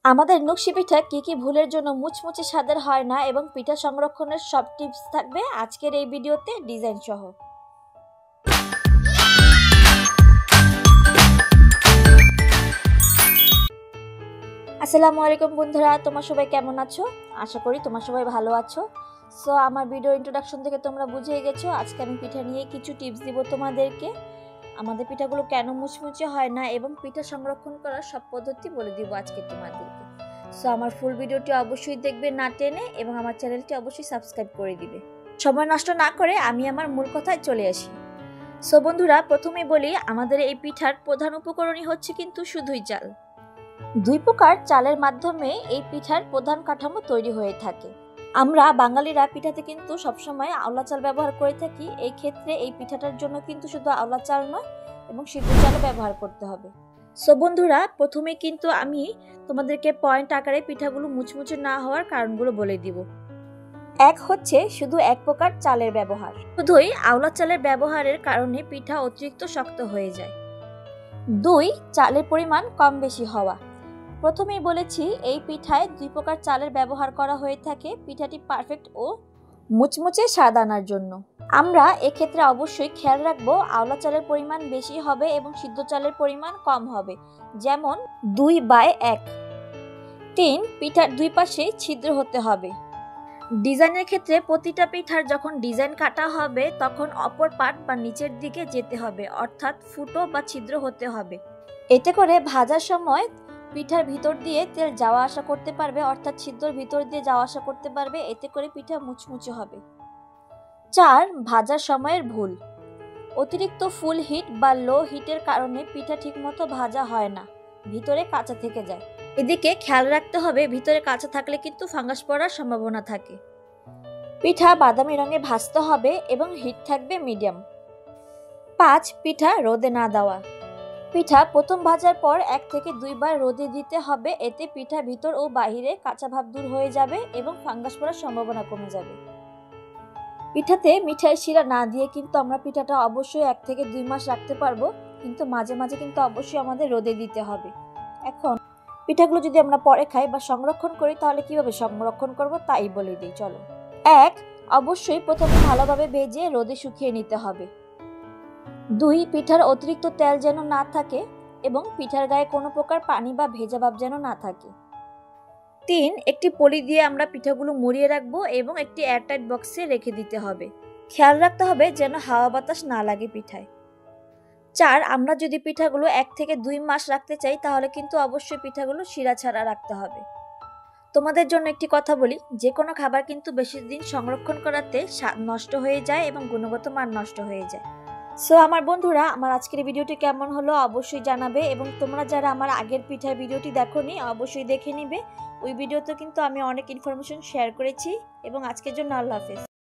আমাদের নকশি পিঠা কি ভুলের জন্য মুচমুচে স্বাদের হয় না এবং পিঠা সংরক্ষণের সব টিপস থাকবে আজকের এই ভিডিওতে ডিজাইন সহ। আসসালামু আলাইকুম বন্ধুরা, তোমরা সবাই কেমন আছো? আশা করি তোমরা সবাই ভালো আছো। সো আমার ভিডিও ইন্ট্রোডাকশন থেকে তোমরা বুঝেই গেছো আজকে আমি পিঠা নিয়ে কিছু টিপস দিব তোমাদেরকে। আমাদের পিঠাগুলো কেন মুচমুচে হয় না এবং পিঠা সংরক্ষণ করার সব পদ্ধতি বলে দিব আজকে তোমাদেরকে। সো আমার ফুল ভিডিওটি অবশ্যই দেখবে না টেনে এবং আমার চ্যানেলটি অবশ্যই সাবস্ক্রাইব করে দিবে। সময় নষ্ট না করে আমি আমার মূল কথায় চলে আসি। সো বন্ধুরা, প্রথমেই বলি আমাদের এই পিঠার প্রধান উপকরণই হচ্ছে কিন্তু শুধুই চাল। দুই প্রকার চালের মাধ্যমে এই পিঠার প্রধান কাঠামো তৈরি হয়ে থাকে। আমরা বাঙালিরা পিঠাতে কিন্তু সবসময় আওলা চাল ব্যবহার করে থাকি। এই ক্ষেত্রে এই পিঠাটার জন্য কিন্তু শুধু আওলা চাল নয় এবং সিদ্ধ চালও ব্যবহার করতে হবে। সো বন্ধুরা, প্রথমে কিন্তু আমি তোমাদেরকে পয়েন্ট আকারে পিঠাগুলো মুচমুচে না হওয়ার কারণগুলো বলে দিব। এক হচ্ছে শুধু এক প্রকার চালের ব্যবহার। শুধুই আওলা চালের ব্যবহারের কারণে পিঠা অতিরিক্ত শক্ত হয়ে যায়। দুই, চালের পরিমাণ কম বেশি হওয়া। প্রথমেই বলেছি এই পিঠায় দুই প্রকার চালের ব্যবহার করা হয়ে থাকে পিঠাটি পারফেক্ট ও মুচমুচে স্বাদ আনার জন্য। আমরা এক্ষেত্রে অবশ্যই খেয়াল রাখবো আওলা চালের পরিমাণ বেশি হবে এবং সিদ্ধ চালের পরিমাণ কম হবে, যেমন 2/1। 3, পিঠার দুই পাশে ছিদ্র হতে হবে। ডিজাইনের ক্ষেত্রে প্রতিটা পিঠার যখন ডিজাইন কাটা হবে তখন অপর পাট বা নিচের দিকে যেতে হবে, অর্থাৎ ফুটো বা ছিদ্র হতে হবে। এতে করে ভাজার সময় পিঠার ভিতর দিয়ে তেল যাওয়া আসা করতে পারবে, অর্থাৎ ছিদ্রর ভিতর দিয়ে যাওয়া আসা করতে পারবে। এতে করে পিঠা মুচমুচে হবে। 4, ভাজার সময়ের ভুল। অতিরিক্ত ফুল হিট বা লো হিটের কারণে পিঠা ঠিকমতো ভাজা হয় না, ভিতরে কাঁচা থেকে যায়। এদিকে খেয়াল রাখতে হবে ভিতরে কাঁচা থাকলে কিন্তু ফাঙ্গাস পড়ার সম্ভাবনা থাকে। পিঠা বাদামি রঙে ভাজতে হবে এবং হিট থাকবে মিডিয়াম। 5, পিঠা রোদে না দেওয়া। পিঠা প্রথম ভাজার পর 1 থেকে 2 বার রোদে দিতে হবে। এতে পিঠা ভিতর ও বাহিরে কাঁচা ভাব দূর হয়ে যাবে এবং ফাঙ্গাস পড়ার সম্ভাবনা কমে যাবে। পিঠাতে মিঠাই শিরা না দিয়ে কিন্তু আমরা পিঠাটা অবশ্যই 1 থেকে 2 মাস রাখতে পারবো, কিন্তু মাঝে মাঝে কিন্তু অবশ্যই আমাদের রোদে দিতে হবে। এখন পিঠাগুলো যদি আমরা পরে খাই বা সংরক্ষণ করি তাহলে কিভাবে সংরক্ষণ করব তাই বলে দিই চলো। 1, অবশ্যই প্রথমে ভালোভাবে ভেজে রোদে শুকিয়ে নিতে হবে। 2, পিঠার অতিরিক্ত তেল যেন না থাকে এবং পিঠার গায়ে কোনো প্রকার পানি বা ভেজা ভাব যেন না থাকে। 3, একটি পলি দিয়ে আমরা পিঠাগুলো মুড়িয়ে রাখবো এবং একটি এয়ারটাইট বক্সে রেখে দিতে হবে। খেয়াল রাখতে হবে যেন হাওয়া বাতাস না লাগে পিঠায়। 4, আমরা যদি পিঠাগুলো 1 থেকে 2 মাস রাখতে চাই তাহলে কিন্তু অবশ্যই পিঠাগুলো শিরা ছাড়া রাখতে হবে। তোমাদের জন্য একটি কথা বলি, যে কোনো খাবার কিন্তু বেশি দিন সংরক্ষণ করাতে স্বাদ নষ্ট হয়ে যায় এবং গুণগত মান নষ্ট হয়ে যায়। সো আমার বন্ধুরা, আমার আজকের ভিডিওটি কেমন হলো অবশ্যই জানাবে এবং তোমরা যারা আমার আগের পিঠার ভিডিওটি দেখোনি অবশ্যই দেখে নিবে। ওই ভিডিওতে কিন্তু আমি অনেক ইনফরমেশন শেয়ার করেছি এবং আজকের জন্য আল্লাহ হাফেজ।